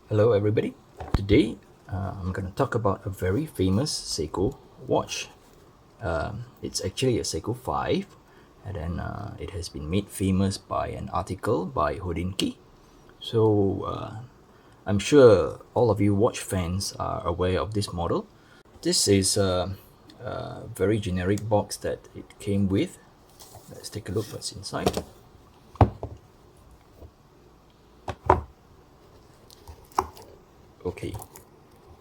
Hello everybody. Today I'm going to talk about a very famous Seiko watch. It's actually a Seiko 5 and then it has been made famous by an article by Hodinki. So I'm sure all of you watch fans are aware of this model. This is a very generic box that it came with. Let's take a look what's inside. Okay,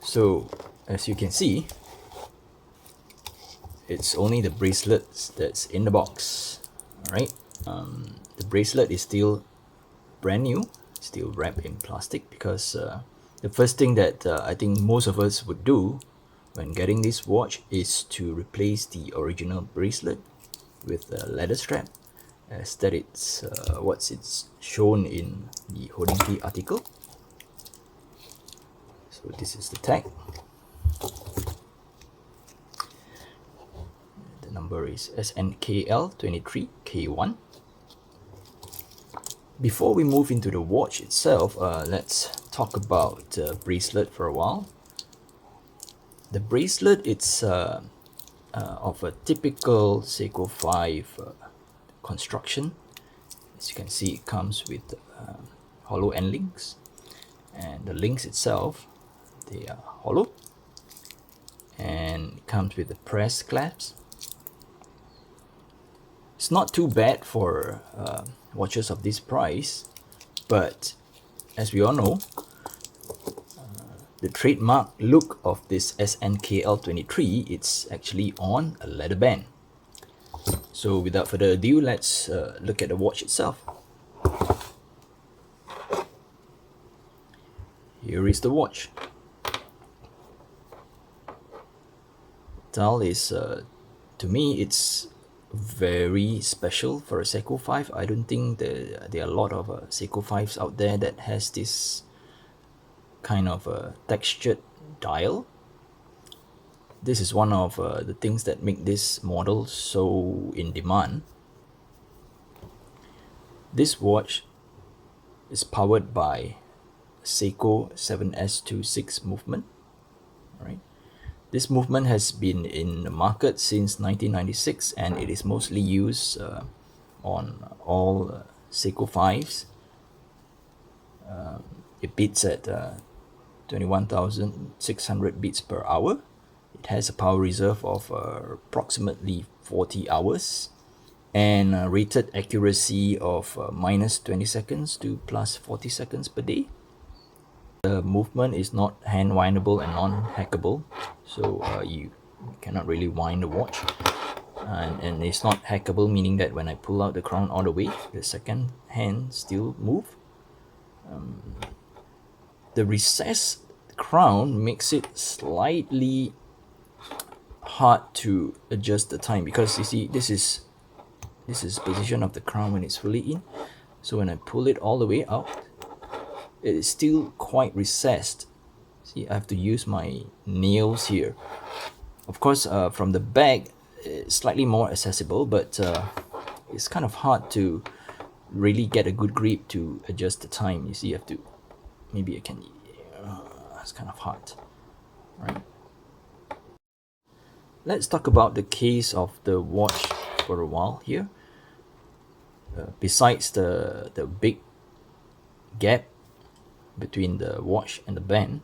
so as you can see, it's only the bracelets that's in the box. Alright, the bracelet is still brand new, still wrapped in plastic, because the first thing that I think most of us would do when getting this watch is to replace the original bracelet with a leather strap, as that it's what's shown in the Hodinki article. So this is the tag. The number is SNKL23 K1. Before we move into the watch itself, let's talk about the bracelet for a while. The bracelet, it's of a typical Seiko 5 construction. As you can see, it comes with hollow end links, and the links itself, they are hollow, and it comes with the press clasps. It's not too bad for watches of this price, but as we all know, the trademark look of this SNKL23, it's actually on a leather band. So without further ado, let's look at the watch itself. Here is the watch. Dial is, to me, it's very special for a Seiko 5. I don't think there are a lot of Seiko 5s out there that has this kind of textured dial. This is one of the things that make this model so in demand. This watch is powered by Seiko 7S26 movement. Right? This movement has been in the market since 1996, and it is mostly used on all Seiko 5s. It beats at 21,600 beats per hour. It has a power reserve of approximately 40 hours and a rated accuracy of minus 20 seconds to plus 40 seconds per day. The movement is not hand windable and non-hackable, so you cannot really wind the watch, and it's not hackable, meaning that when I pull out the crown all the way, the second hand still move. The recessed crown makes it slightly hard to adjust the time, because you see this is position of the crown when it's fully in. So when I pull it all the way out, it is still quite recessed. See, I have to use my nails here. Of course, from the back, it's slightly more accessible, but it's kind of hard to really get a good grip to adjust the time. You see, you have to, maybe I can, it's kind of hard, right? Let's talk about the case of the watch for a while here. Besides the big gap between the watch and the band,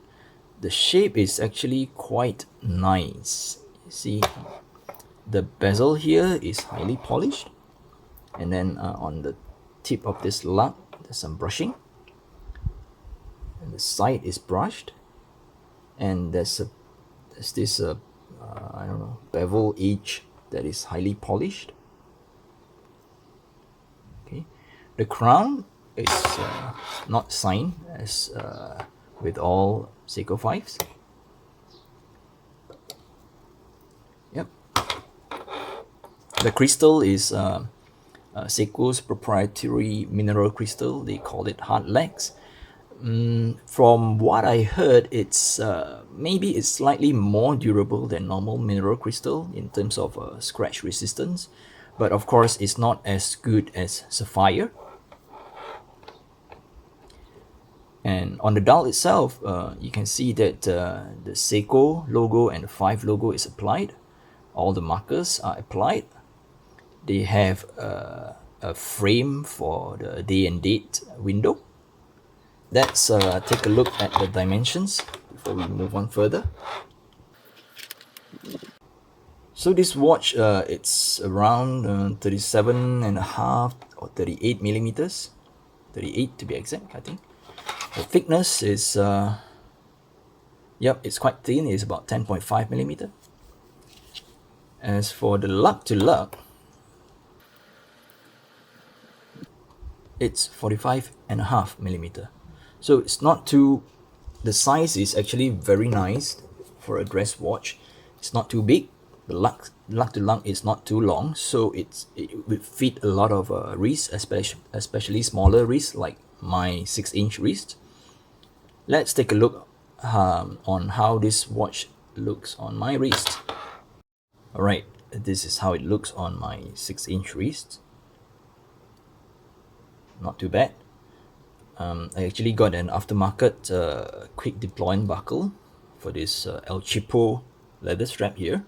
the shape is actually quite nice. You see, the bezel here is highly polished, and then on the tip of this lug there's some brushing, and the side is brushed, and there's this I don't know, bevel edge that is highly polished. Okay, the crown is not signed as with all Seiko 5s. Yep. The crystal is Seiko's proprietary mineral crystal. They call it hard legs. From what I heard, it's maybe it's slightly more durable than normal mineral crystal in terms of scratch resistance, but of course it's not as good as sapphire. And on the dial itself, you can see that the Seiko logo and the 5 logo is applied. All the markers are applied. They have a frame for the day and date window. Let's take a look at the dimensions before we move on further. So this watch, it's around 37.5 or 38 millimeters, 38 to be exact, I think. The thickness is, yep, it's quite thin. It's about 10.5 millimeter. As for the lug to lug, it's 45.5 millimeter. So it's not too, the size is actually very nice for a dress watch. It's not too big. The lug to lug is not too long, so it would fit a lot of wrists, especially smaller wrists like my 6-inch wrist. Let's take a look on how this watch looks on my wrist. Alright, this is how it looks on my 6-inch wrist. Not too bad. I actually got an aftermarket quick deployment buckle for this El Cheapo leather strap here.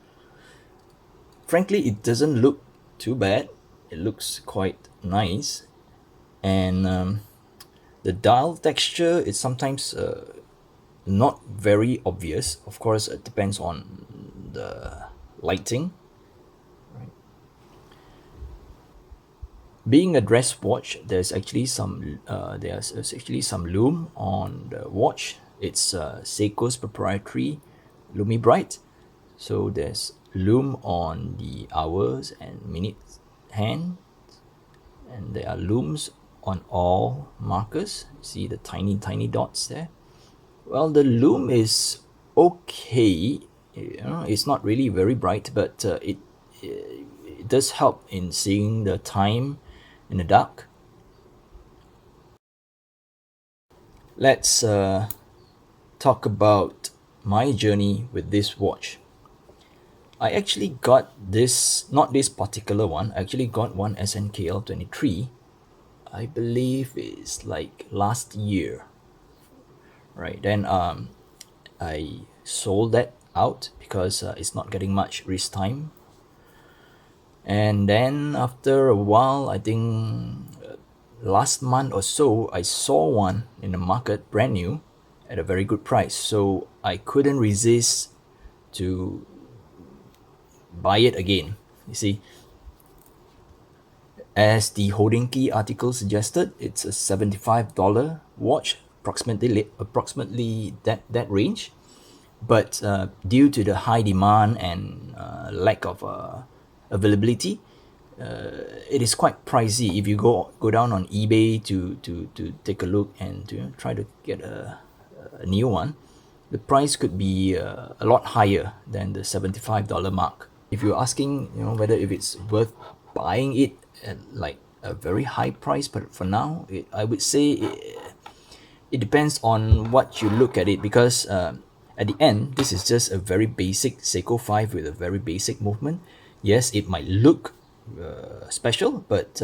Frankly, it doesn't look too bad. It looks quite nice. And the dial texture is sometimes not very obvious. Of course, it depends on the lighting. Right. Being a dress watch, there's actually some lume on the watch. It's Seiko's proprietary Lumi Bright. So there's lume on the hours and minutes hand, and there are looms on all markers. See the tiny dots there? Well, the lume is okay. You know, it's not really very bright, but it does help in seeing the time in the dark. Let's talk about my journey with this watch. I actually got this, not this particular one, I actually got one SNKL23. I believe it's like last year. Right, then I sold that out because it's not getting much wrist time. And then after a while, I think last month or so, I saw one in the market, brand new, at a very good price. So I couldn't resist to buy it again. You see, as the holding key article suggested, it's a $75 watch, approximately that range. But due to the high demand and lack of availability, it is quite pricey. If you go down on eBay to take a look and to try to get a new one, the price could be a lot higher than the $75 mark. If you're asking, whether if it's worth buying it at like a very high price, but for now, I would say it depends on what you look at it, because at the end, this is just a very basic Seiko 5 with a very basic movement. Yes, it might look special, but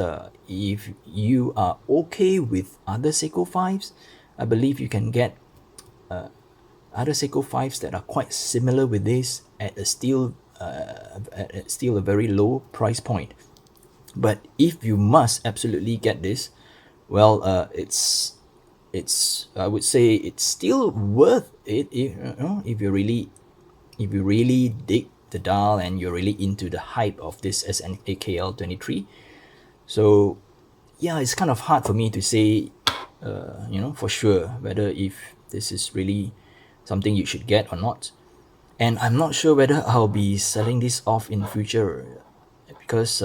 if you are okay with other Seiko 5s, I believe you can get other Seiko 5s that are quite similar with this at still a very low price point. But if you must absolutely get this, well, it's I would say it's still worth it if you really dig the dial and you're really into the hype of this SNKL23. So yeah, it's kind of hard for me to say for sure whether if this is really something you should get or not. And I'm not sure whether I'll be selling this off in future, because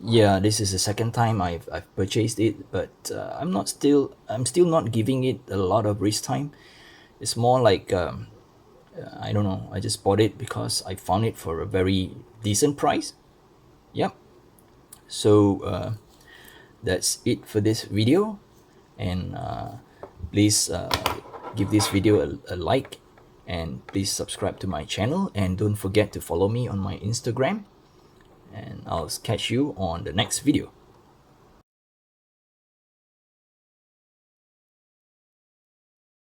this is the second time I've purchased it, but I'm still not giving it a lot of wrist time. It's more like I don't know, I just bought it because I found it for a very decent price. Yep. So that's it for this video, and please give this video a like, and please subscribe to my channel, and don't forget to follow me on my Instagram, and I'll catch you on the next video.